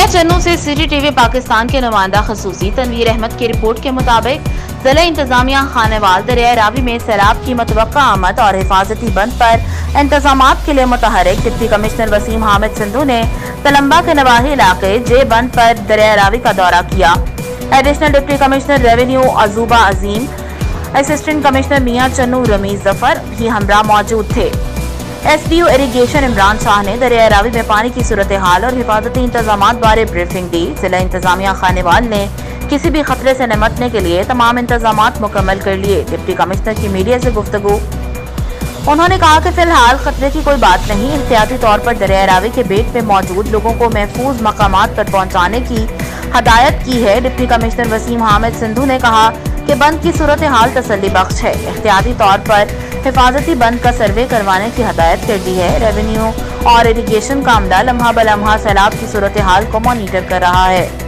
चन्नू से city TV Pakistan के नुमाइंदा खसूसी तनवीर अहमद की रिपोर्ट के मुताबिक जिला इंतजामिया खानेवाल दरिया रावी में सैलाब की मतवक्का आमद और हिफाजती बंद पर इंतजामात के लिए मुतहरिक डिप्टी कमिश्नर वसीम हामिद सिंधु ने तलम्बा के नवाही इलाके जे बंद पर दरिया रावी का दौरा किया। एडिशनल डिप्टी कमिश्नर रेवेन्यू अजूबा अजीम, असिस्टेंट कमिश्नर मियां चन्नू रमीज जफर भी हमरा मौजूद थे। SDO इरिगेशन इमरान शाह ने दरिया रावी में पानी की सूरत हाल और हिफाजती इंतजामात बारे ब्रीफिंग दी। जिला इंतजामिया खानेवाल ने किसी भी खतरे से निपटने के लिए तमाम इंतजामात मुकम्मल कर लिए। डिप्टी कमिश्नर की मीडिया से गुफ्तगू, उन्होंने कहा कि फिलहाल खतरे की कोई बात नहीं, एहतियाती तौर पर दरिया रावी के बेट में मौजूद लोगों को महफूज मकामात पर पहुँचाने की हदायत की है। डिप्टी कमिश्नर वसीम हामिद सिंधु ने कहा कि बंद की सूरत हाल तसल्ली बख्श है, एहतियाती तौर पर हिफाजती बंद का सर्वे करवाने की हदायत कर दी है। रेवेन्यू और इरिगेशन का अमला लम्हा ब लम्हा सैलाब की सूरत हाल को मॉनिटर कर रहा है।